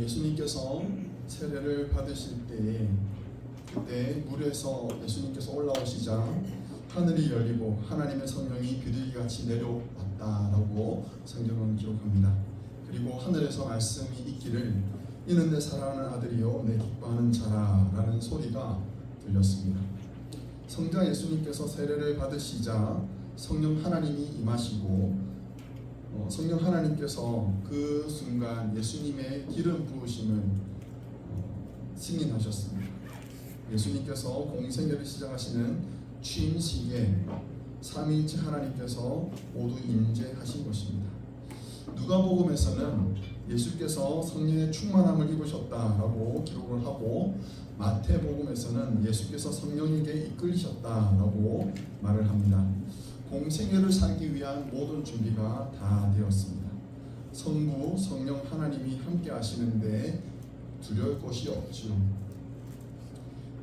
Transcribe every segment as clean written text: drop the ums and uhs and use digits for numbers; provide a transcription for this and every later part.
예수님께서 세례를 받으실 때에 그때 물에서 예수님께서 올라오시자 하늘이 열리고 하나님의 성령이 비둘기같이 내려왔다라고 성경은 기록합니다. 그리고 하늘에서 말씀이 있기를 이는 내 사랑하는 아들이요 내 기뻐하는 자라라는 소리가 들렸습니다. 성자 예수님께서 세례를 받으시자 성령 하나님이 임하시고 성령 하나님께서 그 순간 예수님의 기름 부으심을 승인하셨습니다. 예수님께서 공생애를 시작하시는 취임식에 삼위일체 하나님께서 모두 임재하신 것입니다. 누가복음에서는 예수께서 성령의 충만함을 입으셨다라고 기록을 하고 마태복음에서는 예수께서 성령에게 이끌리셨다라고 말을 합니다. 공생애를 살기 위한 모든 준비가 다 되었습니다. 성부, 성령 하나님이 함께 하시는데 두려울 것이 없지요.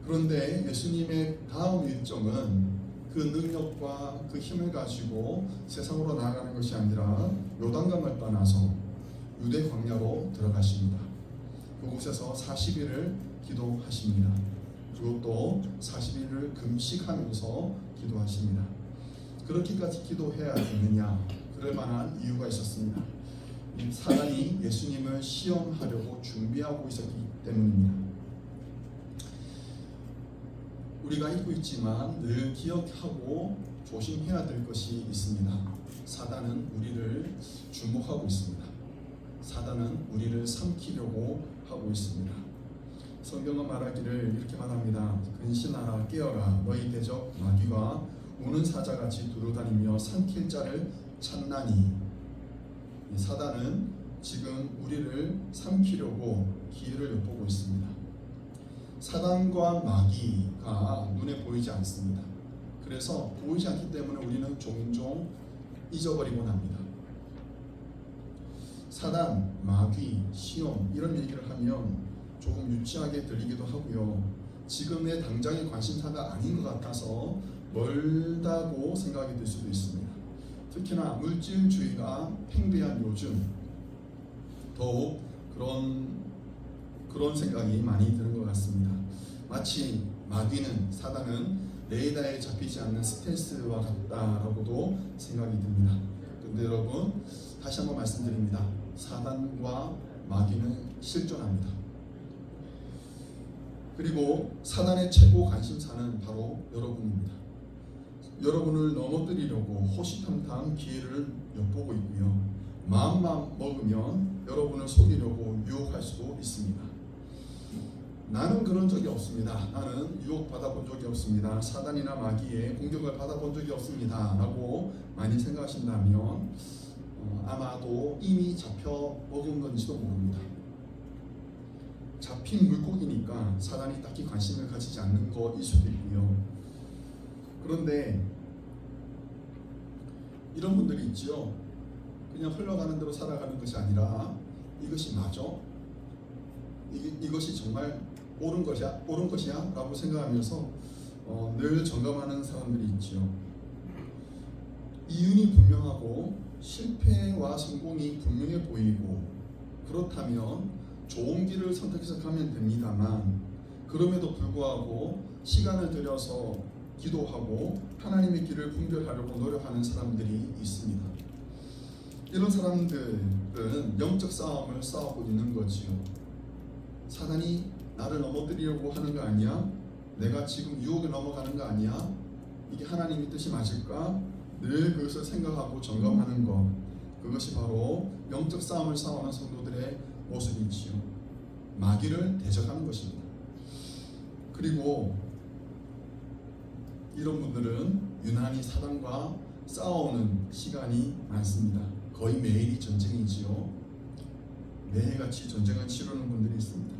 그런데 예수님의 다음 일정은 그 능력과 그 힘을 가지고 세상으로 나아가는 것이 아니라 요단강을 떠나서 유대 광야로 들어가십니다. 그곳에서 40일을 기도하십니다. 그리고 또 40일을 금식하면서 기도하십니다. 그렇게까지 기도해야 되느냐? 그럴 만한 이유가 있었습니다. 사단이 예수님을 시험하려고 준비하고 있었기 때문입니다. 우리가 잊고 있지만 늘 기억하고 조심해야 될 것이 있습니다. 사단은 우리를 주목하고 있습니다. 사단은 우리를 삼키려고 하고 있습니다. 성경은 말하기를 이렇게 말합니다. 근신하라 깨어라 너희 대적 마귀가 우는 사자같이 두루다니며 삼킬 자를 찾나니. 사단은 지금 우리를 삼키려고 기회를 엿보고 있습니다. 사단과 마귀가 눈에 보이지 않습니다. 그래서 보이지 않기 때문에 우리는 종종 잊어버리곤 합니다. 사단, 마귀, 시험 이런 얘기를 하면 조금 유치하게 들리기도 하고요. 지금의 당장의 관심사가 아닌 것 같아서 멀다고 생각이 들 수도 있습니다. 특히나 물질주의가 팽배한 요즘 더욱 그런 생각이 많이 드는 것 같습니다. 마치 마귀는 사단은 레이더에 잡히지 않는 스텔스와 같다라고도 생각이 듭니다. 근데 여러분 다시 한번 말씀드립니다. 사단과 마귀는 실존합니다. 그리고 사단의 최고 관심사는 바로 여러분입니다. 여러분을 넘어뜨리려고 호시탐탐 기회를 엿보고 있고요. 마음만 먹으면 여러분을 속이려고 유혹할 수도 있습니다. 나는 그런 적이 없습니다. 나는 유혹받아본 적이 없습니다. 사단이나 마귀의 공격을 받아본 적이 없습니다. 라고 많이 생각하신다면 아마도 이미 잡혀 먹은 건지도 모릅니다. 잡힌 물고기니까 사단이 딱히 관심을 가지지 않는 것일 수도 있고요. 그런데 이런 분들이 있죠. 그냥 흘러가는 대로 살아가는 것이 아니라 이것이 맞아? 이것이 정말 옳은 것이야? 라고 생각하면서 늘 점검하는 사람들이 있죠. 이윤이 분명하고 실패와 성공이 분명해 보이고 그렇다면 좋은 길을 선택해서 가면 됩니다만 그럼에도 불구하고 시간을 들여서 기도하고 하나님의 길을 분별하려고 노력하는 사람들이 있습니다. 이런 사람들은 영적 싸움을 싸우고 있는 거지요. 사단이 나를 넘어뜨리려고 하는 거 아니야? 내가 지금 유혹에 넘어가는 거 아니야? 이게 하나님의 뜻이 맞을까? 늘 그것을 생각하고 점검하는 것, 그것이 바로 영적 싸움을 싸우는 성도들의 모습이지요. 마귀를 대적하는 것입니다. 그리고 이런 분들은 유난히 사단과 싸우는 시간이 많습니다. 거의 매일이 전쟁이지요. 매일같이 전쟁을 치르는 분들이 있습니다.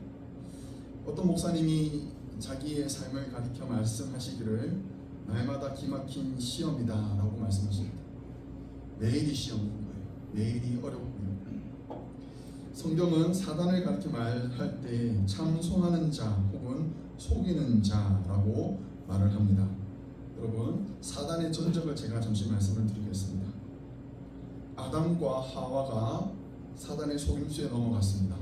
어떤 목사님이 자기의 삶을 가리켜 말씀하시기를 날마다 기막힌 시험이다 라고 말씀하십니다. 매일이 시험인 거예요. 매일이 어렵고요. 성경은 사단을 가리켜 말할 때 참소하는 자 혹은 속이는 자라고 말을 합니다. 여러분, 사단의 전적을 제가 잠시 말씀을 드리겠습니다. 아담과 하와가 사단의 속임수에 넘어갔습니다.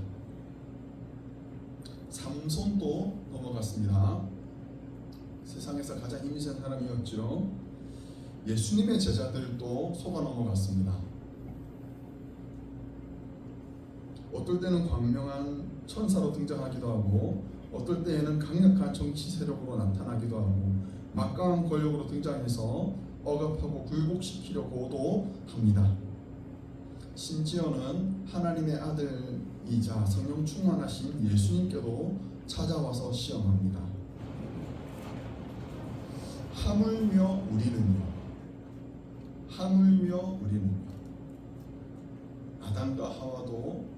삼손도 넘어갔습니다. 세상에서 가장 힘이 센 사람이었죠. 예수님의 제자들도 속아 넘어갔습니다. 어떨 때는 광명한 천사로 등장하기도 하고, 어떨 때에는 강력한 정치 세력으로 나타나기도 하고, 막강한 권력으로 등장해서 억압하고 굴복시키려고도 합니다. 심지어는 하나님의 아들이자 성령 충만하신 예수님께도 찾아와서 시험합니다. 하물며 우리는요. 아담과 하와도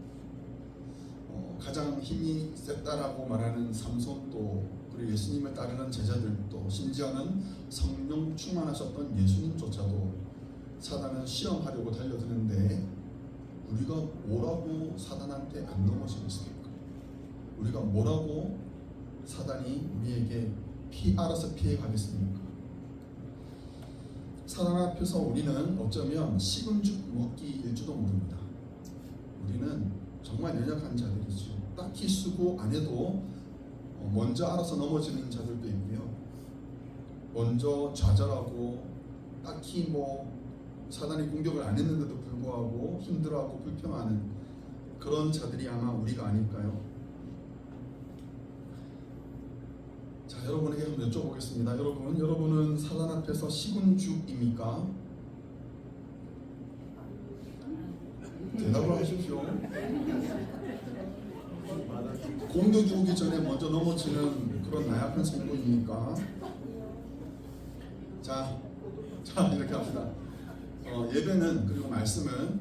가장 힘이 셌다라고 말하는 삼손도, 그리고 예수님을 따르는 제자들도, 심지어는 성령 충만하셨던 예수님조차도 사단은 시험하려고 달려드는데, 우리가 뭐라고 사단한테 안 넘어지겠습니까? 우리가 뭐라고 사단이 우리에게 알아서 피해가겠습니까? 사단 앞에서 우리는 어쩌면 식은 죽 먹기일지도 모릅니다. 우리는 정말 연약한 자들이죠. 딱히 수고 안 해도 먼저 알아서 넘어지는 자들도 있고요. 먼저 좌절하고 딱히 사단이 공격을 안 했는데도 불구하고 힘들어하고 불평하는 그런 자들이 아마 우리가 아닐까요? 자, 여러분에게 한번 여쭤보겠습니다. 여러분은 사단 앞에서 식은 죽입니까? 대답을 하십시오. 공격이 오기 전에 먼저 넘어지는 그런 나약한 성도입니까? 자 이렇게 합시다. 예배는, 그리고 말씀은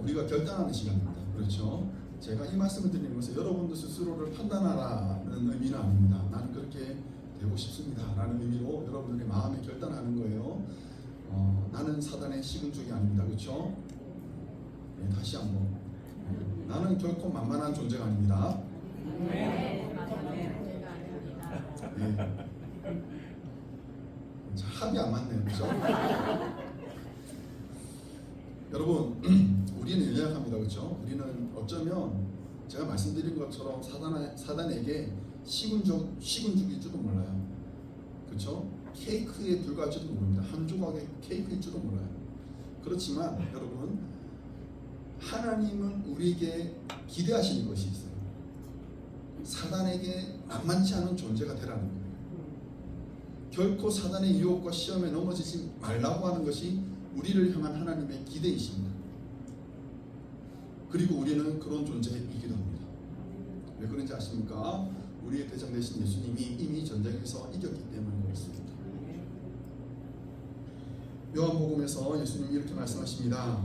우리가 결단하는 시간입니다. 그렇죠? 제가 이 말씀을 드리는 것은 여러분들 스스로를 판단하라는 의미는 아닙니다. 나는 그렇게 되고 싶습니다 라는 의미로 여러분들의 마음에 결단하는 거예요. 나는 사단의 식은 죽이 아닙니다. 그렇죠? 네, 다시 한번, 나는 결코 만만한 존재가 아닙니다. 네. 자, 합이 안 맞네요. 그렇죠? 여러분, 우리는 연약합니다. 그렇죠? 우리는 어쩌면 제가 말씀드린 것처럼 사단에게 식은 죽일지도 몰라요. 그렇죠? 케이크에 불과할지도 모릅니다. 한 조각의 케이크일지도 몰라요. 그렇지만 여러분, 하나님은 우리에게 기대하시는 것이 있어요. 사단에게 만만치 않은 존재가 되라는 거예요. 결코 사단의 유혹과 시험에 넘어지지 말라고 하는 것이 우리를 향한 하나님의 기대이십니다. 그리고 우리는 그런 존재이기도 합니다. 왜 그런지 아십니까? 우리의 대장 되신 예수님이 이미 전쟁에서 이겼기 때문인 것입니다. 요한복음에서 예수님이 이렇게 말씀하십니다.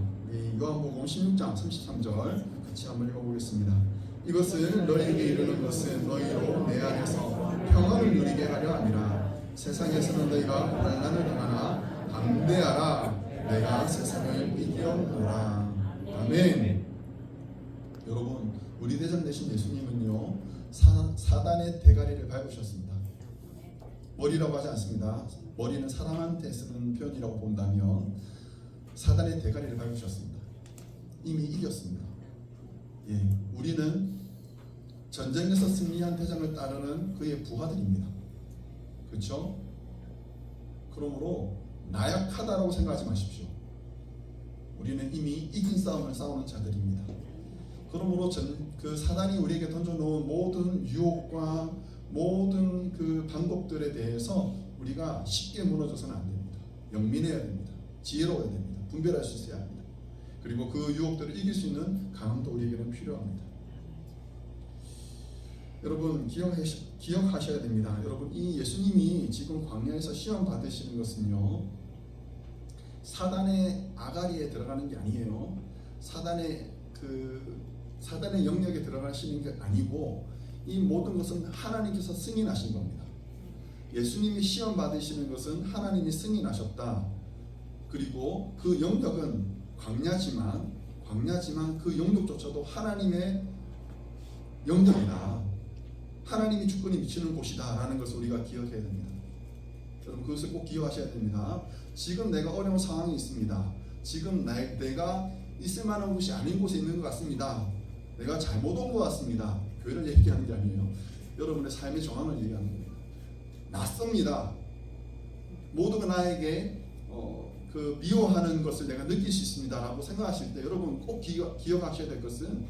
요한복음 16장 33절 같이 한번 읽어보겠습니다. 이것을 너희에게 이르는 것은 너희로 내 안에서 평안을 누리게 하려 함이라. 세상에서는 너희가 환난을 당하나 담대하라. 내가 세상을 이겨노라. 아멘. 여러분, 우리 대장 되신 예수님은요, 사단의 대가리를 밟으셨습니다. 머리라고 하지 않습니다. 머리는 사람한테 쓰는 표현이라고 본다면 사단의 대가리를 밟으셨습니다. 이미 이겼습니다. 우리는 전쟁에서 승리한 대장을 따르는 그의 부하들입니다. 그렇죠? 그러므로 나약하다라고 생각하지 마십시오. 우리는 이미 이긴 싸움을 싸우는 자들입니다. 그러므로 그 사단이 우리에게 던져놓은 모든 유혹과 모든 그 방법들에 대해서 우리가 쉽게 무너져서는 안 됩니다. 영민해야 됩니다. 지혜로워야 됩니다. 분별할 수 있어야 합니다. 그리고 그 유혹들을 이길 수 있는 강함도 우리에게는 필요합니다. 여러분, 기억하셔야 됩니다. 여러분, 이 예수님이 지금 광야에서 시험 받으시는 것은요, 사단의 아가리에 들어가는 게 아니에요. 사단의 영역에 들어가시는 게 아니고, 이 모든 것은 하나님께서 승인하신 겁니다. 예수님이 시험 받으시는 것은 하나님이 승인하셨다. 그리고 그 영역은 광야지만 그 영역조차도 하나님의 영역이다. 하나님이 주권이 미치는 곳이다 라는 것을 우리가 기억해야 됩니다. 여러분, 그것을 꼭 기억하셔야 됩니다. 지금 내가 어려운 상황이 있습니다. 지금 내가 있을 만한 곳이 아닌 곳에 있는 것 같습니다. 내가 잘못 온 것 같습니다. 교회를 얘기하는 게 아니에요. 여러분의 삶의 정황을 얘기하는 겁니다. 낯섭니다. 모두가 나에게 그 미워하는 것을 내가 느낄 수 있습니다라고 생각하실 때 여러분 꼭 기억하셔야 될 것은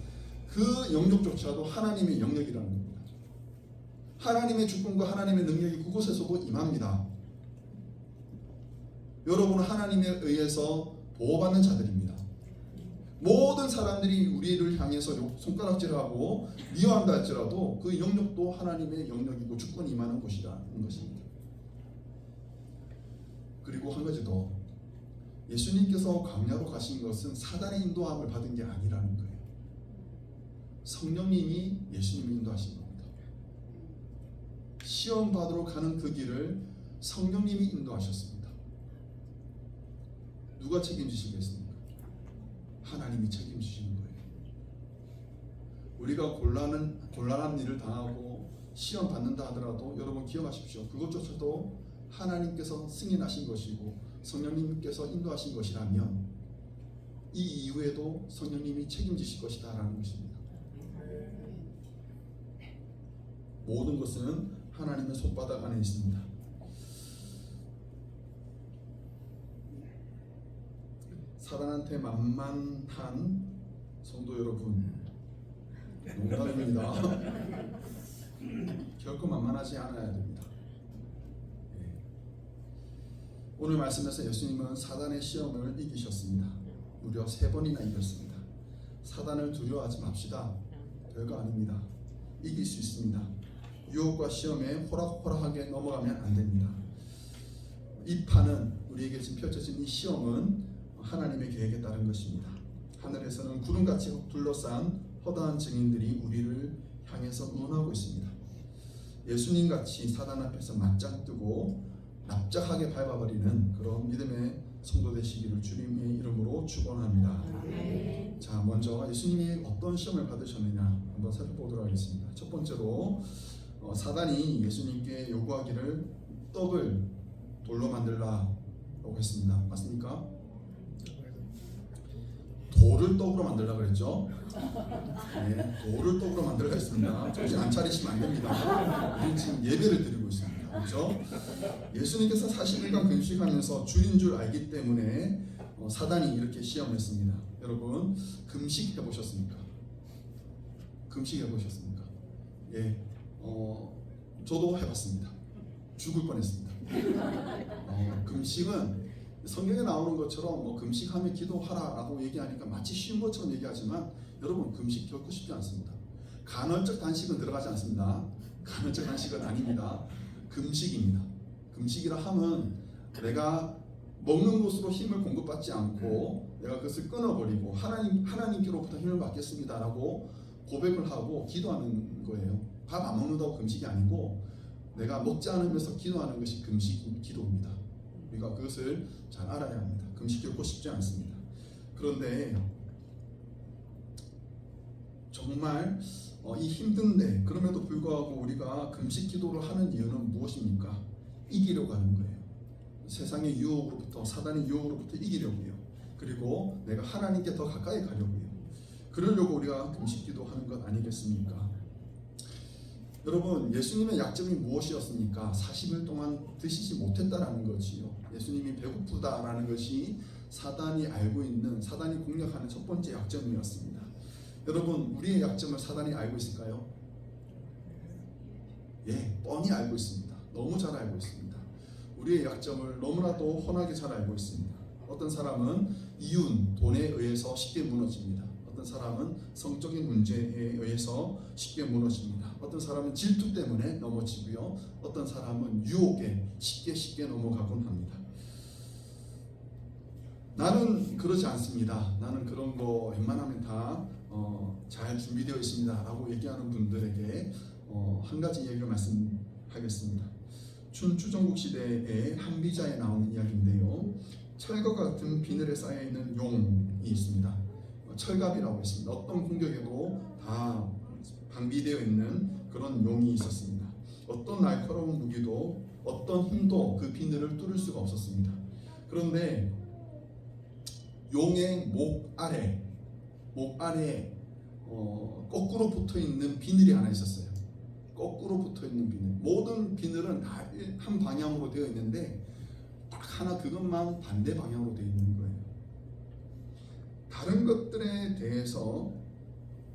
그 영역조차도 하나님의 영역이라는 겁니다. 하나님의 주권과 하나님의 능력이 그곳에서도 임합니다. 여러분은 하나님에 의해서 보호받는 자들입니다. 모든 사람들이 우리를 향해서 손가락질하고 미워한다 할지라도 그 영역도 하나님의 영역이고 주권이 임하는 곳이라는 것입니다. 그리고 한 가지 더, 예수님께서 광야로 가신 것은 사단의 인도함을 받은 게 아니라는 거예요. 성령님이 예수님을 인도하신 겁니다. 시험 받으러 가는 그 길을 성령님이 인도하셨습니다. 누가 책임지시겠습니까? 하나님이 책임지시는 거예요. 우리가 곤란한 일을 당하고 시험 받는다 하더라도 여러분 기억하십시오. 그것조차도 하나님께서 승인하신 것이고 성령님께서 인도하신 것이라면 이 이후에도 성령님이 책임지실 것이다라는 것입니다. 모든 것은 하나님의 손바닥 안에 있습니다. 사단한테 만만한 성도 여러분, 농담입니다. 결코 만만하지 않아야 됩니다. 오늘 말씀에서 예수님은 사단의 시험을 이기셨습니다. 무려 3번이나 이겼습니다. 사단을 두려워하지 맙시다. 별거 아닙니다. 이길 수 있습니다. 유혹과 시험에 호락호락하게 넘어가면 안 됩니다. 이 판은, 우리에게 지금 펼쳐진 이 시험은 하나님의 계획에 따른 것입니다. 하늘에서는 구름같이 둘러싼 허다한 증인들이 우리를 향해서 응원하고 있습니다. 예수님같이 사단 앞에서 맞짱 뜨고 납작하게 밟아버리는 그런 믿음의 성도 되시기를 주님의 이름으로 축원합니다. 자, 먼저 예수님이 어떤 시험을 받으셨느냐 한번 살펴보도록 하겠습니다. 첫 번째로 사단이 예수님께 요구하기를 떡을 돌로 만들라고 했습니다. 맞습니까? 돌을 떡으로 만들라 그랬죠? 네, 돌을 떡으로 만들라 했습니다. 정신 안 차리시면 안 됩니다. 우리는 지금 예배를 드리고 있습니다. 그렇죠? 예수님께서 40일간 금식하면서 줄인 줄 알기 때문에 사단이 이렇게 시험했습니다. 여러분, 금식 해보셨습니까? 금식 해보셨습니까? 예, 저도 해봤습니다. 죽을 뻔했습니다. 금식은 성경에 나오는 것처럼 금식하며 기도하라라고 얘기하니까 마치 쉬운 것처럼 얘기하지만 여러분, 금식 결코 쉽지 않습니다. 간헐적 단식은 들어가지 않습니다. 간헐적 단식은 아닙니다. 금식입니다. 금식이라 하면 내가 먹는 것으로 힘을 공급받지 않고 내가 그것을 끊어버리고 하나님께로부터 힘을 받겠습니다라고 고백을 하고 기도하는 거예요. 밥 안 먹는다고 금식이 아니고 내가 먹지 않으면서 기도하는 것이 금식 기도입니다. 우리가 그것을 잘 알아야 합니다. 금식 결코 쉽지 않습니다. 그런데 정말 이 힘든데 그럼에도 불구하고 우리가 금식 기도를 하는 이유는 무엇입니까? 이기려고 하는 거예요. 세상의 유혹으로부터, 사단의 유혹으로부터 이기려고요. 그리고 내가 하나님께 더 가까이 가려고요. 그러려고 우리가 금식 기도하는 것 아니겠습니까? 여러분, 예수님의 약점이 무엇이었습니까? 40일 동안 드시지 못했다라는 것이요. 예수님이 배고프다라는 것이 사단이 알고 있는, 사단이 공략하는 첫 번째 약점이었습니다. 여러분, 우리의 약점을 사단이 알고 있을까요? 예, 뻔히 알고 있습니다. 너무 잘 알고 있습니다. 우리의 약점을 너무나도 훤하게 잘 알고 있습니다. 어떤 사람은 이윤, 돈에 의해서 쉽게 무너집니다. 어떤 사람은 성적인 문제에 의해서 쉽게 무너집니다. 어떤 사람은 질투 때문에 넘어지고요. 어떤 사람은 유혹에 쉽게 넘어가곤 합니다. 나는 그러지 않습니다. 나는 그런 거 웬만하면 다 잘 준비되어 있습니다 라고 얘기하는 분들에게 한 가지 얘기를 말씀하겠습니다. 춘추전국 시대의 한비자에 나오는 이야기인데요. 철과 같은 비늘에 쌓여있는 용이 있습니다. 철갑이라고 했습니다. 어떤 공격에도 다 방비되어 있는 그런 용이 있었습니다. 어떤 날카로운 무기도 어떤 힘도 그 비늘을 뚫을 수가 없었습니다. 그런데 용의 목 아래에 거꾸로 붙어 있는 비늘이 하나 있었어요. 거꾸로 붙어 있는 비늘. 모든 비늘은 다 한 방향으로 되어 있는데 딱 하나 그것만 반대 방향으로 되어 있는 거예요. 다른 것들에 대해서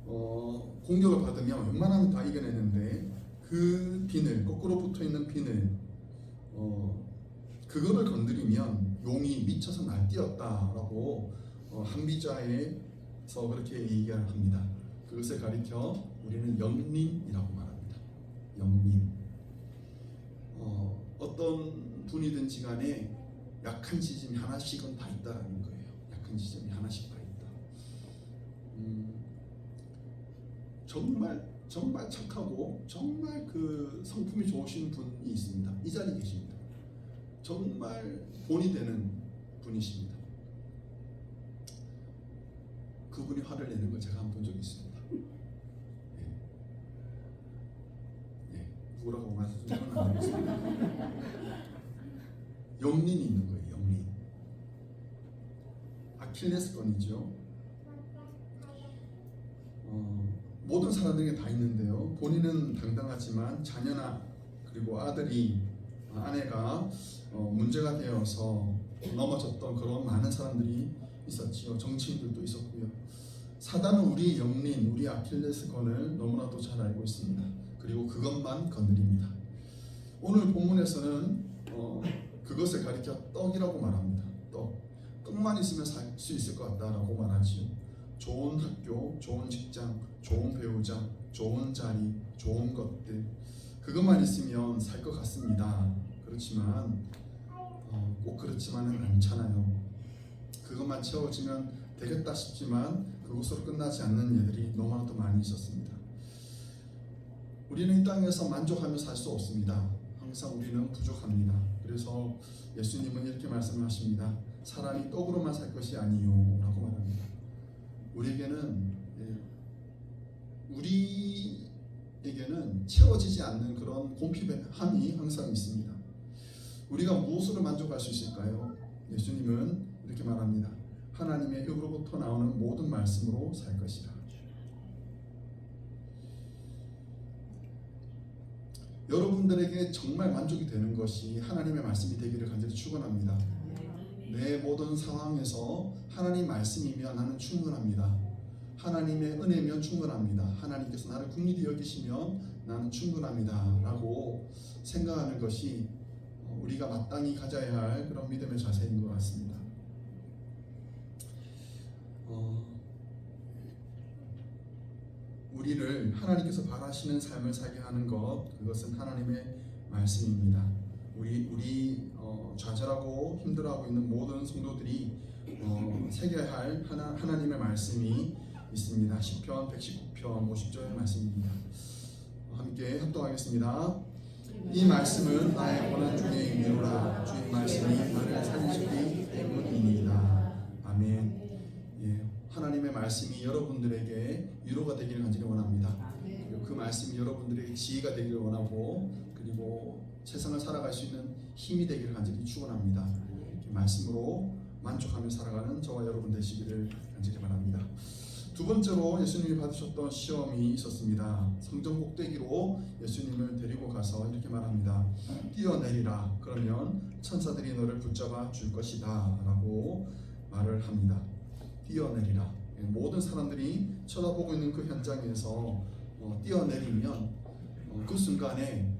공격을 받으면 웬만하면 다 이겨내는데 그 비늘, 거꾸로 붙어 있는 비늘, 그거를 건드리면 용이 미쳐서 날뛰었다라고 한비자에서 그렇게 얘기합니다. 그것을 가리켜 우리는 영린이라고 말합니다. 영린. 어떤 분이든지 간에 약한 지점이 하나씩은 다 있다라는 거예요. 약한 지점이 하나씩 다 있다. 정말 착하고 정말 그 성품이 좋으신 분이 있습니다. 이 자리에 계십니다. 정말 본이 되는 분이십니다. 그분이 화를 내는 걸 제가 한번 본 적이 있습니다. 누구라고 말씀드리면 안 되겠습니다. 영린이 있는 거예요. 영린. 아킬레스건이죠. 모든 사람들에게 다 있는데요. 본인은 당당하지만 자녀나 그리고 아내가 문제가 되어서 넘어졌던 그런 많은 사람들이 있었지요. 정치인들도 있었고요. 사단은 우리 영린, 우리 아킬레스건을 너무나도 잘 알고 있습니다. 그리고 그것만 건드립니다. 오늘 본문에서는 그것을 가리켜 떡이라고 말합니다. 떡만 있으면 살 수 있을 것 같다라고 말하지요. 좋은 학교, 좋은 직장, 좋은 배우자, 좋은 자리, 좋은 것들, 그것만 있으면 살 것 같습니다. 그렇지만 꼭 그렇지만은 않잖아요. 그것만 채워지면 되겠다 싶지만 그것으로 끝나지 않는 예들이 너무나도 많이 있었습니다. 우리는 이 땅에서 만족하며 살 수 없습니다. 항상 우리는 부족합니다. 그래서 예수님은 이렇게 말씀하십니다. 사람이 떡으로만 살 것이 아니요 라고 말합니다. 우리에게는 채워지지 않는 그런 공피함이 항상 있습니다. 우리가 무엇으로 만족할 수 있을까요? 예수님은 이렇게 말합니다. 하나님의 입으로부터 나오는 모든 말씀으로 살 것이라. 여러분들에게 정말 만족이 되는 것이 하나님의 말씀이 되기를 간절히 축원합니다. 내 모든 상황에서 하나님 말씀이면 나는 충분합니다. 하나님의 은혜면 충분합니다. 하나님께서 나를 긍휼히 여기시면 나는 충분합니다 라고 생각하는 것이 우리가 마땅히 가져야 할 그런 믿음의 자세인 것 같습니다. 우리를 하나님께서 바라시는 삶을 살게 하는 것, 그것은 하나님의 말씀입니다. 우리 좌절하고 힘들어하고 있는 모든 성도들이 새겨야 할 하나님의 말씀이 있습니다. 시편 119편 50절의 말씀입니다. 함께 합독하겠습니다. 이 말씀은 나의 고난 중에 위로라. 주의 말씀이 나를 살리시기 때문이니이다. 아멘. 하나님의 말씀이 여러분들에게 위로가 되기를 간절히 원합니다. 그리고 그 말씀이 여러분들에게 지혜가 되기를 원하고, 그리고 세상을 살아갈 수 있는 힘이 되기를 간절히 축원합니다. 말씀으로 만족하며 살아가는 저와 여러분 되시기를 간절히 바랍니다. 두 번째로 예수님이 받으셨던 시험이 있었습니다. 성전 꼭대기로 예수님을 데리고 가서 이렇게 말합니다. 뛰어내리라. 그러면 천사들이 너를 붙잡아 줄 것이다 라고 말을 합니다. 뛰어내리라. 모든 사람들이 쳐다보고 있는 그 현장에서 뛰어내리면 그 순간에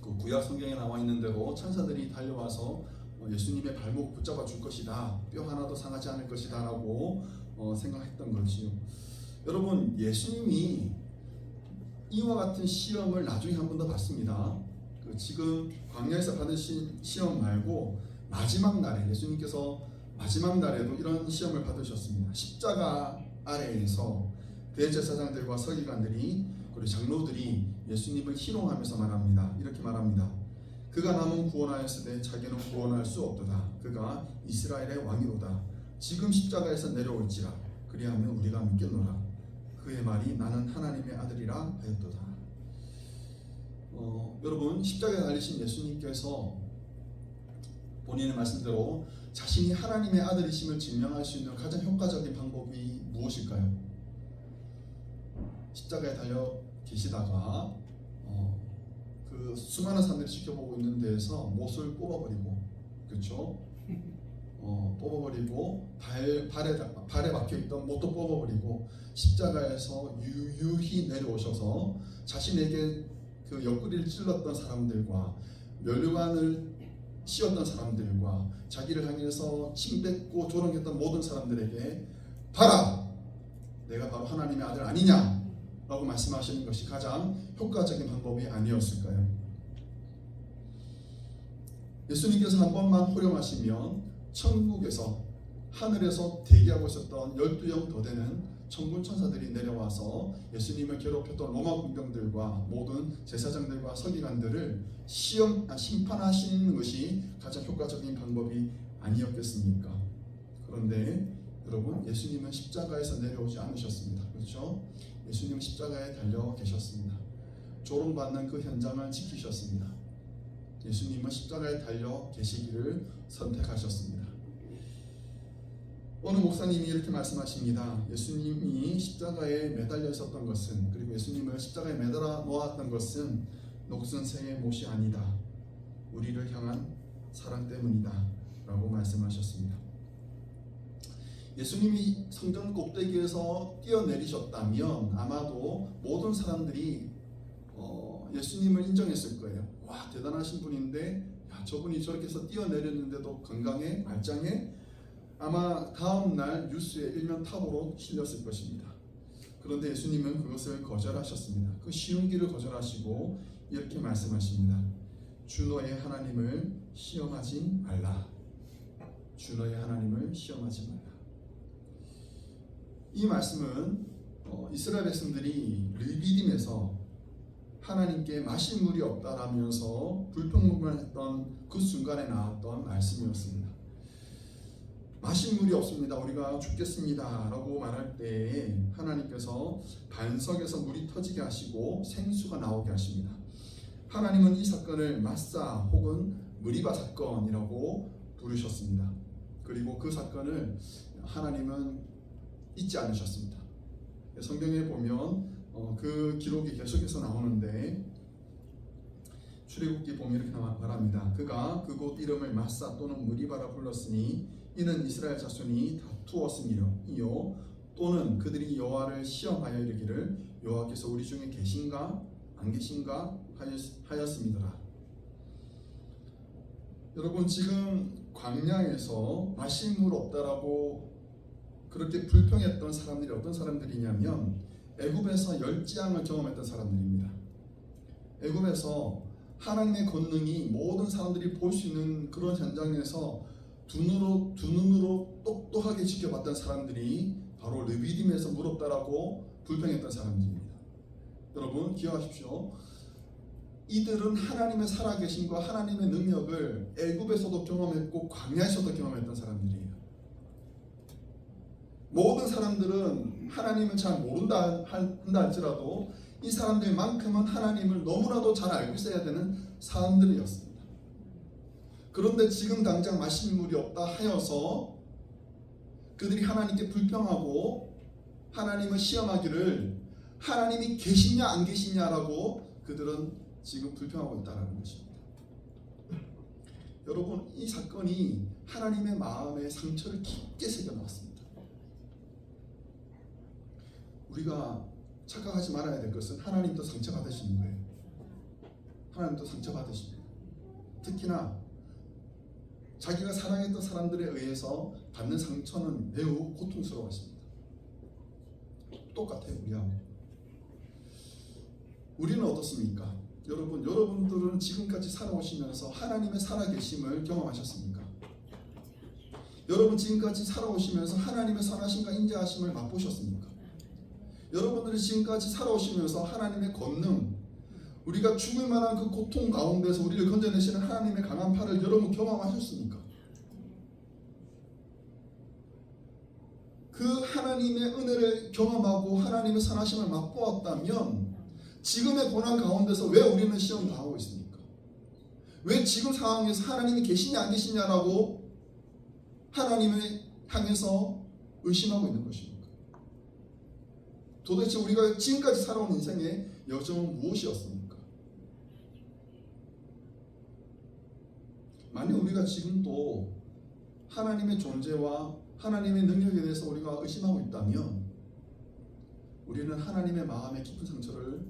그 구약 성경에 나와 있는 대로 천사들이 달려와서 예수님의 발목 붙잡아 줄 것이다. 뼈 하나도 상하지 않을 것이다 라고 생각했던 것이요. 여러분, 예수님이 이와 같은 시험을 나중에 한 번 더 받습니다. 지금 광야에서 받으신 시험 말고 마지막 날에 예수님께서 마지막 날에도 이런 시험을 받으셨습니다. 십자가 아래에서 대제사장들과 서기관들이 그리고 장로들이 예수님을 희롱하면서 말합니다. 이렇게 말합니다. 그가 남은 구원하였으되 자기는 구원할 수 없도다. 그가 이스라엘의 왕이로다. 지금 십자가에서 내려올지라. 그리하면 우리가 믿겠노라. 그의 말이 나는 하나님의 아들이라 하였도다. 여러분, 십자가에 달리신 예수님께서 본인의 말씀대로 자신이 하나님의 아들이심을 증명할 수 있는 가장 효과적인 방법이 무엇일까요? 십자가에 달려 계시다가 그 수많은 사람들이 지켜보고 있는 데에서 못을 뽑아버리고, 그렇죠? 뽑아버리고 발에 박혀있던 못도 뽑아버리고 십자가에서 유유히 내려오셔서 자신에게 그 옆구리를 찔렀던 사람들과 면류관을 씌웠던 사람들과 자기를 향해서 침 뱉고 조롱했던 모든 사람들에게 봐라! 내가 바로 하나님의 아들 아니냐? 라고 말씀하시는 것이 가장 효과적인 방법이 아니었을까요? 예수님께서 한 번만 호령하시면 천국에서 하늘에서 대기하고 있었던 12영 더 되는 천군 천사들이 내려와서 예수님을 괴롭혔던 로마 군병들과 모든 제사장들과 서기관들을 심판하시는 것이 가장 효과적인 방법이 아니었겠습니까? 그런데 여러분, 예수님은 십자가에서 내려오지 않으셨습니다. 그렇죠? 예수님은 십자가에 달려 계셨습니다. 조롱받는 그 현장을 지키셨습니다. 예수님은 십자가에 달려 계시기를 선택하셨습니다. 어느 목사님이 이렇게 말씀하십니다. 예수님이 십자가에 매달려 있었던 것은, 그리고 예수님을 십자가에 매달아 놓았던 것은 녹슨 새의 못이 아니다. 우리를 향한 사랑 때문이다. 라고 말씀하셨습니다. 예수님이 성전 꼭대기에서 뛰어내리셨다면 아마도 모든 사람들이 예수님을 인정했을 거예요. 와, 대단하신 분인데, 야, 저분이 저렇게 해서 뛰어내렸는데도 건강해, 말짱해. 아마 다음날 뉴스의 일면 탑으로 실렸을 것입니다. 그런데 예수님은 그것을 거절하셨습니다. 그 쉬운 길을 거절하시고 이렇게 말씀하십니다. 주 너의 하나님을 시험하지 말라. 주 너의 하나님을 시험하지 말라. 이 말씀은 이스라엘 백성들이 르비딤에서 하나님께 마실 물이 없다라면서 불평불만했던 그 순간에 나왔던 말씀이었습니다. 마실 물이 없습니다. 우리가 죽겠습니다. 라고 말할 때 하나님께서 반석에서 물이 터지게 하시고 생수가 나오게 하십니다. 하나님은 이 사건을 마사 혹은 무리바 사건이라고 부르셨습니다. 그리고 그 사건을 하나님은 잊지 않으셨습니다. 성경에 보면 그 기록이 계속해서 나오는데 출애굽기 보면 이렇게 말합니다. 그가 그곳 이름을 마사 또는 무리바라 불렀으니 이는 이스라엘 자손이 다투었음이요 또는 그들이 여호와를 시험하여 이르기를 여호와께서 우리 중에 계신가 안 계신가 하였음이더라. 여러분, 지금 광야에서 마실 물 없다라고 그렇게 불평했던 사람들이 어떤 사람들이냐면 애굽에서 열지향을 경험했던 사람들입니다. 애굽에서 하나님의 권능이 모든 사람들이 볼 수 있는 그런 현장에서 두 눈으로 똑똑하게 지켜봤던 사람들이 바로 르비딤에서 물 없다라고 불평했던 사람들입니다. 여러분, 기억하십시오. 이들은 하나님의 살아계심과 하나님의 능력을 애굽에서도 경험했고 광야에서도 경험했던 사람들이에요. 모든 사람들은 하나님을 잘 모른다 한다 할지라도 이 사람들만큼은 하나님을 너무나도 잘 알고 있어야 되는 사람들이었습니다. 그런데 지금 당장 마실 물이 없다 하여서 그들이 하나님께 불평하고 하나님을 시험하기를 하나님이 계시냐 안 계시냐라고 그들은 지금 불평하고 있다는 것입니다. 여러분, 이 사건이 하나님의 마음에 상처를 깊게 새겨놓았습니다. 우리가 착각하지 말아야 될 것은 하나님도 상처받으시는 거예요. 하나님도 상처받으십니다. 특히나 자기가 사랑했던 사람들에 의해서 받는 상처는 매우 고통스러웠습니다. 똑같아요, 우리하고. 우리는 어떻습니까? 여러분들은 지금까지 살아오시면서 하나님의 살아계심을 경험하셨습니까? 여러분, 지금까지 살아오시면서 하나님의 선하심과 인자하심을 맛보셨습니까? 여러분들이 지금까지 살아오시면서 하나님의 권능, 우리가 죽을 만한 그 고통 가운데서 우리를 건져내시는 하나님의 강한 팔을 여러분 경험하셨습니까? 그 하나님의 은혜를 경험하고 하나님의 선하심을 맛보았다면 지금의 고난 가운데서 왜 우리는 시험 당하고 있습니까? 왜 지금 상황에서 하나님이 계시냐 안 계시냐라고 하나님을 향해서 의심하고 있는 것입니까? 도대체 우리가 지금까지 살아온 인생의 여정은 무엇이었습니까? 만약 우리가 지금도 하나님의 존재와 하나님의 능력에 대해서 우리가 의심하고 있다면 우리는 하나님의 마음에 깊은 상처를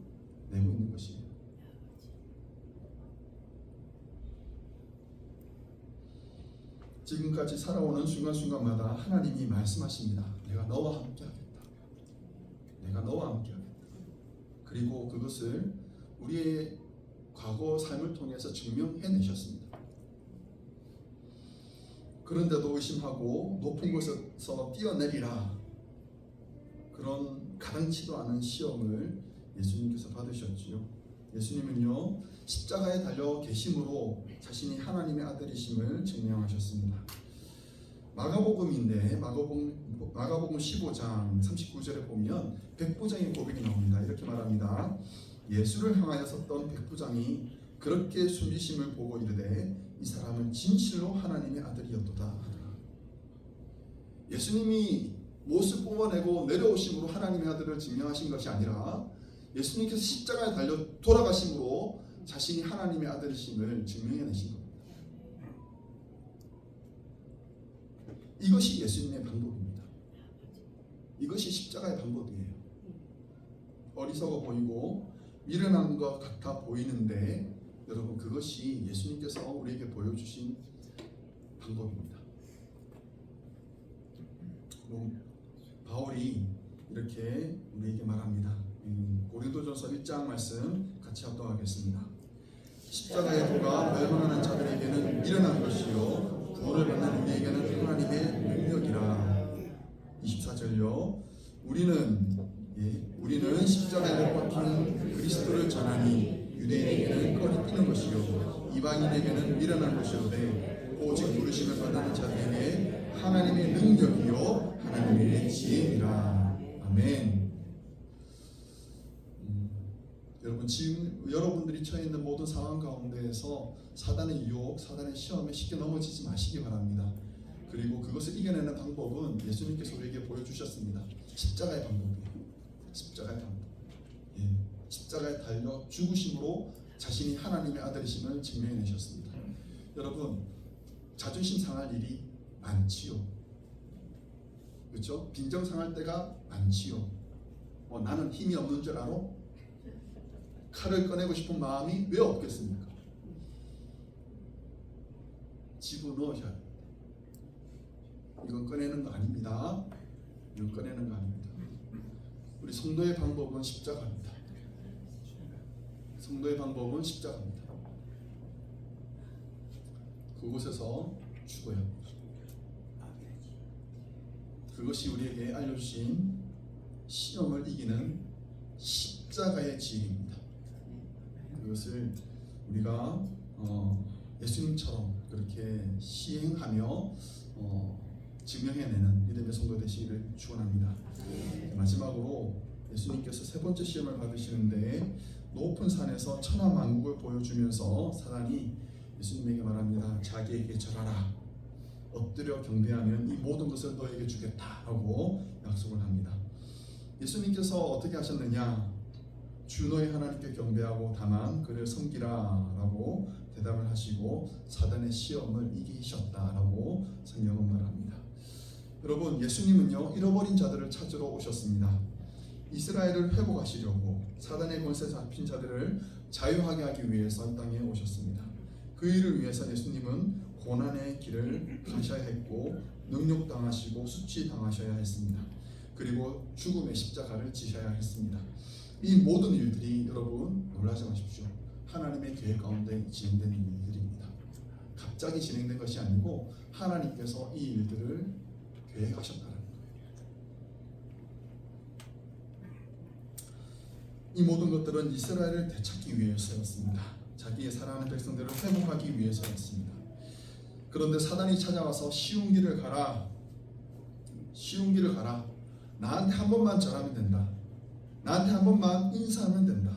내고 있는 것이에요. 지금까지 살아오는 순간순간마다 하나님이 말씀하십니다. 내가 너와 함께 하겠다. 내가 너와 함께 하겠다. 그리고 그것을 우리의 과거 삶을 통해서 증명해내셨습니다. 그런데도 의심하고 높은 곳에서 뛰어내리라, 그런 가당치도 않은 시험을 예수님께서 받으셨지요. 예수님은요, 십자가에 달려 계심으로 자신이 하나님의 아들이심을 증명하셨습니다. 마가복음인데 마가복음 15장 39절에 보면 백부장의 고백이 나옵니다. 이렇게 말합니다. 예수를 향하여 섰던 백부장이 그렇게 숨지심을 보고 이르되 이 사람은 진실로 하나님의 아들이었도다 하더라. 예수님이 못을 뽑아내고 내려오심으로 하나님의 아들을 증명하신 것이 아니라 예수님께서 십자가에 달려 돌아가심으로 자신이 하나님의 아들이심을 증명해내신 겁니다. 이것이 예수님의 방법입니다. 이것이 십자가의 방법이에요. 어리석어 보이고 미련한 것 같아 보이는데 여러분, 그것이 예수님께서 우리에게 보여주신 방법입니다. 바울이 이렇게 우리에게 말합니다. 고린도전서 1장 말씀 같이 합독하겠습니다. 십자가의 도가 멸망하는 자들에게는 미련한 것이요 구원을 받는 우리에게는 하나님의 능력이라. 24절요. 우리는 십자가에 못 박히는 그리스도를 전하니 유대인에게는 꺼리끼는 것이요 이방인에게는 미련한 것이오되 오직 부르심을 받는 자들에게 하나님의 능력이요 하나님의 지혜이라. 아멘. 여러분, 지금 여러분들이 처해 있는 모든 상황 가운데에서 사단의 유혹, 사단의 시험에 쉽게 넘어지지 마시기 바랍니다. 그리고 그것을 이겨내는 방법은 예수님께서 우리에게 보여주셨습니다. 십자가의 방법이에요. 십자가의 방법. 십자가에 달려 죽으심으로 자신이 하나님의 아들이심을 증명해내셨습니다. 여러분, 자존심 상할 일이 많지요. 그렇죠? 빈정 상할 때가 많지요. 나는 힘이 없는 줄 알아? 칼을 꺼내고 싶은 마음이 왜 없겠습니까? 집어넣으셔야 돼요. 이건 꺼내는 거 아닙니다. 이건 꺼내는 거 아닙니다. 우리 성도의 방법은 십자가입니다. 성도의 방법은 십자가입니다. 그곳에서 죽어야 합니다. 그것이 우리에게 알려주신 시험을 이기는 십자가의 지혜입니다. 그것을 우리가 예수님처럼 그렇게 시행하며 증명해내는 믿음의 성도 되시기를 축원합니다. 마지막으로 예수님께서 세 번째 시험을 받으시는데 높은 산에서 천하만국을 보여주면서 사단이 예수님에게 말합니다. 자기에게 절하라. 엎드려 경배하면 이 모든 것을 너에게 주겠다라고 약속을 합니다. 예수님께서 어떻게 하셨느냐? 주 너의 하나님께 경배하고 다만 그를 섬기라라고 대답을 하시고 사단의 시험을 이기셨다라고 성경은 말합니다. 여러분, 예수님은요, 잃어버린 자들을 찾으러 오셨습니다. 이스라엘을 회복하시려고 사단의 권세 잡힌 자들을 자유하게 하기 위해서 이 땅에 오셨습니다. 그 일을 위해서 예수님은 고난의 길을 가셔야 했고 능욕당하시고 수치당하셔야 했습니다. 그리고 죽음의 십자가를 지셔야 했습니다. 이 모든 일들이 여러분 놀라지 마십시오. 하나님의 계획 가운데 진행되는 일들입니다. 갑자기 진행된 것이 아니고 하나님께서 이 일들을 계획하셨다는 거예요. 이 모든 것들은 이스라엘을 되찾기 위해서였습니다. 자기의 사랑하는 백성들을 회복하기 위해서였습니다. 그런데 사단이 찾아와서 쉬운 길을 가라. 쉬운 길을 가라. 나한테 한 번만 절하면 된다. 나한테 한 번만 인사하면 된다.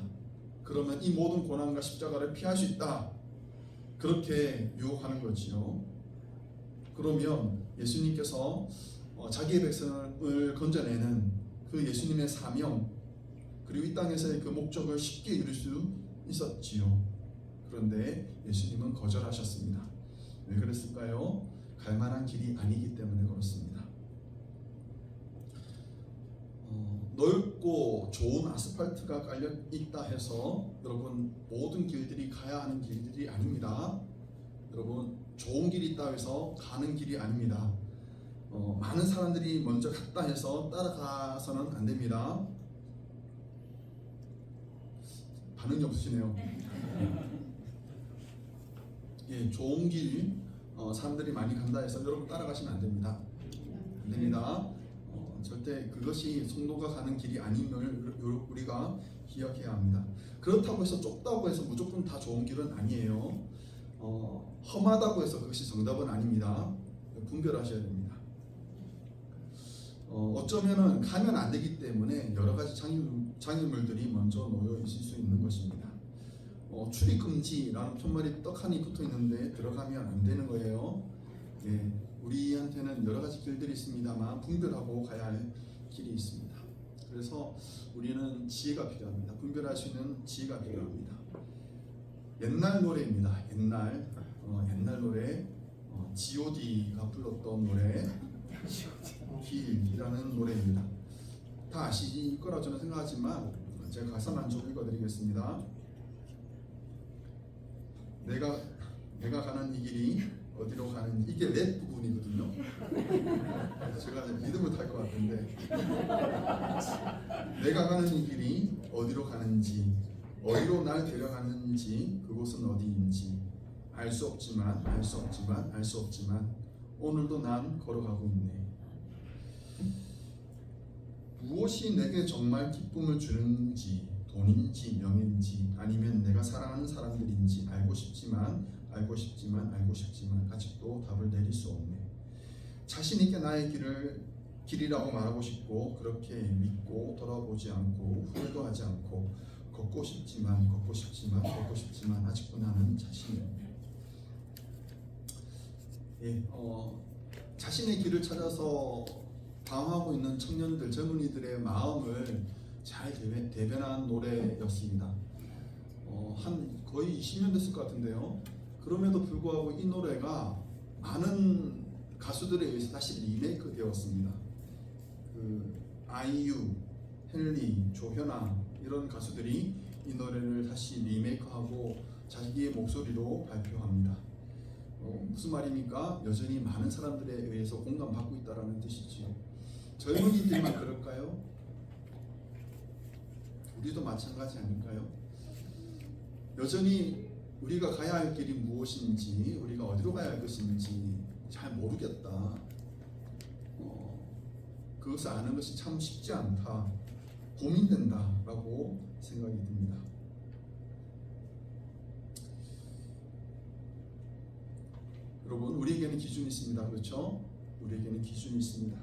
그러면 이 모든 고난과 십자가를 피할 수 있다. 그렇게 유혹하는 거지요. 그러면 예수님께서 자기의 백성을 건져내는 그 예수님의 사명, 그리고 이 땅에서의 그 목적을 쉽게 이룰 수 있었지요. 그런데 예수님은 거절하셨습니다. 왜 그랬을까요? 갈 만한 길이 아니기 때문에 그렇습니다. 넓고 좋은 아스팔트가 깔려 있다 해서 여러분 모든 길들이 가야 하는 길들이 아닙니다. 여러분 좋은 길이 있다 해서 가는 길이 아닙니다. 많은 사람들이 먼저 갔다 해서 따라가서는 안 됩니다. 반응이 없으시네요. 예, 좋은 길 사람들이 많이 간다 해서 여러분 따라가시면 안 됩니다. 안 됩니다. 절대 그것이 성도가 가는 길이 아님을 우리가 기억해야 합니다. 그렇다고 해서 좁다고 해서 무조건 다 좋은 길은 아니에요. 험하다고 해서 그것이 정답은 아닙니다. 분별하셔야 됩니다. 어쩌면은 가면 안 되기 때문에 여러 가지 장애물들이 먼저 놓여 있을 수 있는 것입니다. 출입 금지라는 편말이 떡하니 붙어 있는데 들어가면 안 되는 거예요. 예, 우리한테는 여러 가지 길들이 있습니다만 분별하고 가야 할 길이 있습니다. 그래서 우리는 지혜가 필요합니다. 분별할 수 있는 지혜가 필요합니다. 옛날 노래입니다. 옛날 노래 G.O.D가 불렀던 노래 길이라는 노래입니다. 다 아실 거라 저는 생각하지만 제가 가사만 좀 읽어드리겠습니다. 내가 가는 이 길이 어디로 가는지, 이게 랩 부분이거든요. 제가 리듬을 탈 것 같은데, 내가 가는 이 길이 어디로 가는지, 어디로 날 데려가는지, 그곳은 어디인지 알 수 없지만 오늘도 난 걸어가고 있네. 무엇이 내게 정말 기쁨을 주는지, 돈인지 명예인지 아니면 내가 사랑하는 사람들인지 알고 싶지만 아직도 답을 내릴 수 없네. 자신 있게 나의 길이라고 말하고 싶고 그렇게 믿고 돌아보지 않고 후회도 하지 않고 걷고 싶지만 아직도 나는 자신이 없네. 예, 자신의 길을 찾아서 방황하고 있는 청년들, 젊은이들의 마음을 잘 대변한 노래였습니다. 한 거의 20년 됐을 것 같은데요. 그럼에도 불구하고 이 노래가 많은 가수들에 의해서 다시 리메이크 되었습니다. 아이유, 헨리, 조현아 이런 가수들이 이 노래를 다시 리메이크하고 자기의 목소리로 발표합니다. 무슨 말입니까? 여전히 많은 사람들에 의해서 공감받고 있다는 뜻이지요. 젊은이들만 그럴까요? 우리도 마찬가지 아닐까요? 여전히 우리가 가야 할 길이 무엇인지, 우리가 어디로 가야 할 것인지 잘 모르겠다. 그것을 아는 것이 참 쉽지 않다. 고민된다라고 생각이 듭니다. 여러분, 우리에게는 기준이 있습니다. 그렇죠? 우리에게는 기준이 있습니다.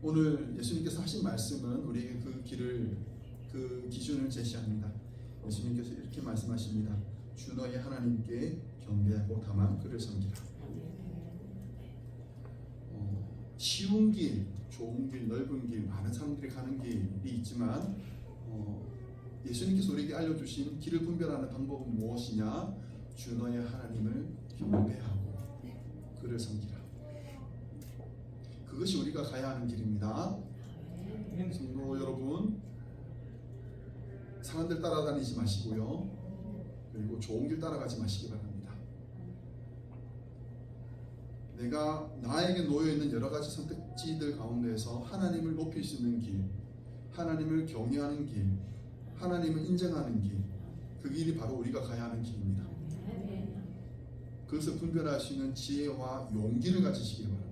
오늘 예수님께서 하신 말씀은 우리에게 그 기준을 제시합니다. 예수님께서 이렇게 말씀하십니다. 주 너의 하나님께 경배하고 다만 그를 섬기라. 쉬운 길, 좋은 길, 넓은 길, 많은 사람들이 가는 길이 있지만 예수님께서 우리에게 알려주신 길을 분별하는 방법은 무엇이냐? 주 너의 하나님을 경배하고 그를 섬기라. 그것이 우리가 가야 하는 길입니다. 성도 여러분, 사람들 따라다니지 마시고요. 그리고 좋은 길 따라가지 마시기 바랍니다. 내가 나에게 놓여있는 여러 가지 선택지들 가운데에서 하나님을 높일 수 있는 길, 하나님을 경외하는 길, 하나님을 인정하는 길, 그 길이 바로 우리가 가야 하는 길입니다. 그것을 분별할 수 있는 지혜와 용기를 가지시기 바랍니다.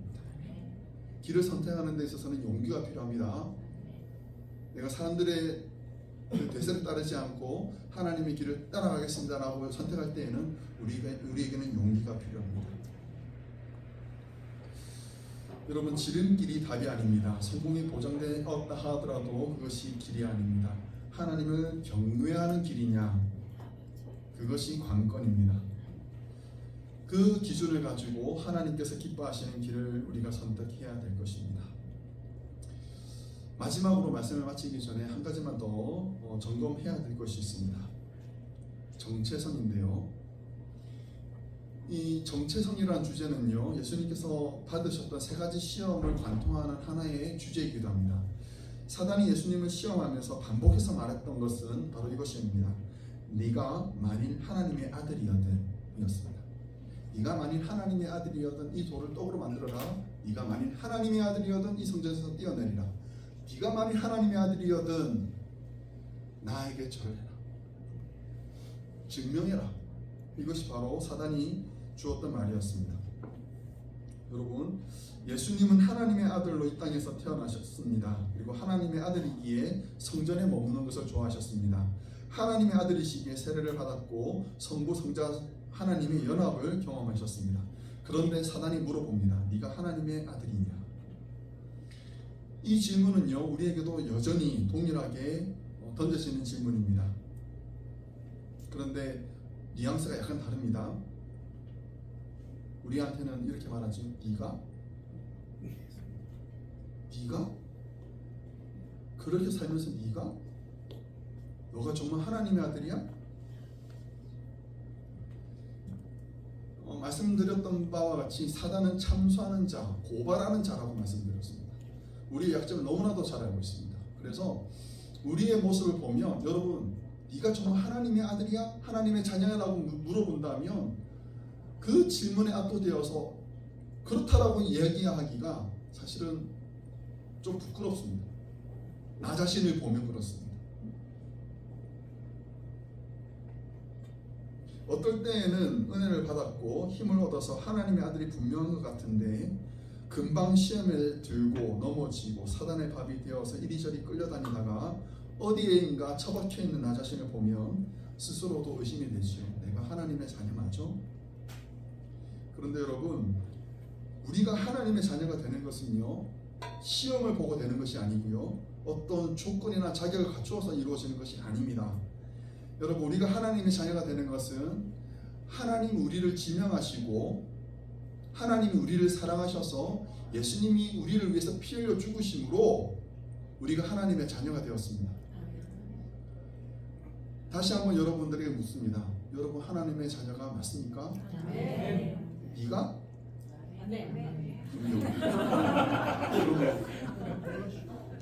길을 선택하는 데 있어서는 용기가 필요합니다. 내가 사람들의 대세를 따르지 않고 하나님의 길을 따라가겠습니다라고 선택할 때에는 우리에게는 용기가 필요합니다. 여러분, 지름길이 답이 아닙니다. 성공이 보장되었다 하더라도 그것이 길이 아닙니다. 하나님을 경외하는 길이냐, 그것이 관건입니다. 그 기준을 가지고 하나님께서 기뻐하시는 길을 우리가 선택해야 될 것입니다. 마지막으로 말씀을 마치기 전에 한 가지만 더 점검해야 될 것이 있습니다. 정체성인데요. 이 정체성이라는 주제는요, 예수님께서 받으셨던 세 가지 시험을 관통하는 하나의 주제이기도 합니다. 사단이 예수님을 시험하면서 반복해서 말했던 것은 바로 이것입니다. 네가 만일 하나님의 아들이거든 이었습니다. 네가 만일 하나님의 아들이거든 이 돌을 떡으로 만들어라. 네가 만일 하나님의 아들이거든 이 성전에서 뛰어내리라. 네가 만일 하나님의 아들이거든 나에게 절해라. 증명해라. 이것이 바로 사단이 주었던 말이었습니다. 여러분, 예수님은 하나님의 아들로 이 땅에서 태어나셨습니다. 그리고 하나님의 아들이기에 성전에 머무는 것을 좋아하셨습니다. 하나님의 아들이시기에 세례를 받았고 성부 성자 하나님의 연합을 경험하셨습니다. 그런데 사단이 물어봅니다. 네가 하나님의 아들이냐? 이 질문은요, 우리에게도 여전히 동일하게 던져지는 질문입니다. 그런데 뉘앙스가 약간 다릅니다. 우리한테는 이렇게 말하지. 네가? 그렇게 살면서 네가? 너가 정말 하나님의 아들이야? 말씀드렸던 바와 같이 사단은 참소하는 자, 고발하는 자라고 말씀드렸습니다. 우리의 약점을 너무나도 잘 알고 있습니다. 그래서 우리의 모습을 보면 여러분, 네가 정말 하나님의 아들이야? 하나님의 자녀라고 물어본다면 그 질문에 압도되어서 그렇다라고 이야기하기가 사실은 좀 부끄럽습니다. 나 자신을 보면 그렇습니다. 어떨 때에는 은혜를 받았고 힘을 얻어서 하나님의 아들이 분명한 것 같은데 금방 시험에 들고 넘어지고 사단의 밥이 되어서 이리저리 끌려다니다가 어디에인가 처박혀 있는 나 자신을 보면 스스로도 의심이 되지요. 내가 하나님의 자녀 맞아? 그런데 여러분, 우리가 하나님의 자녀가 되는 것은요, 시험을 보고 되는 것이 아니고요, 어떤 조건이나 자격을 갖추어서 이루어지는 것이 아닙니다. 여러분, 우리가 하나님의 자녀가 되는 것은 하나님 우리를 지명하시고 하나님이 우리를 사랑하셔서 예수님이 우리를 위해서 피 흘려 죽으심으로 우리가 하나님의 자녀가 되었습니다. 다시 한번 여러분들에게 묻습니다. 여러분 하나님의 자녀가 맞습니까? 네. 네가? 네. 여러분,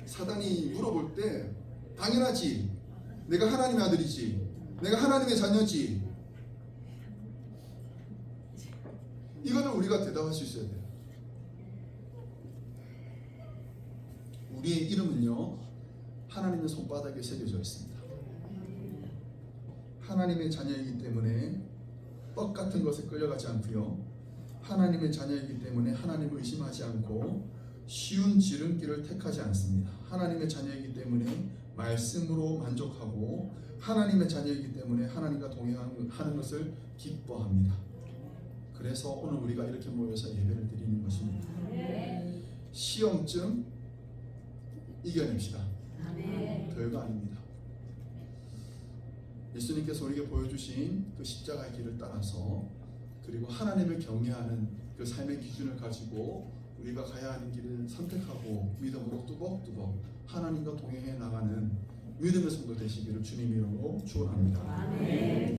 사단이 물어볼 때 당연하지. 내가 하나님의 아들이지. 내가 하나님의 자녀지. 이거는 우리가 대답할 수 있어야 돼요. 우리의 이름은요, 하나님의 손바닥에 새겨져 있습니다. 하나님의 자녀이기 때문에 떡 같은 것에 끌려가지 않고요, 하나님의 자녀이기 때문에 하나님을 의심하지 않고 쉬운 지름길을 택하지 않습니다. 하나님의 자녀이기 때문에 말씀으로 만족하고 하나님의 자녀이기 때문에 하나님과 동행하는 것을 기뻐합니다. 그래서 오늘 우리가 이렇게 모여서 예배를 드리는 것입니다. 시험쯤 이겨냅시다. 별거 아닙니다. 예수님께서 우리에게 보여주신 그 십자가의 길을 따라서 그리고 하나님을 경외하는 그 삶의 기준을 가지고 우리가 가야 하는 길을 선택하고 믿음으로 뚜벅뚜벅 하나님과 동행해 나가는 믿음의 성도 되시기를 주님 이름으로 축원합니다.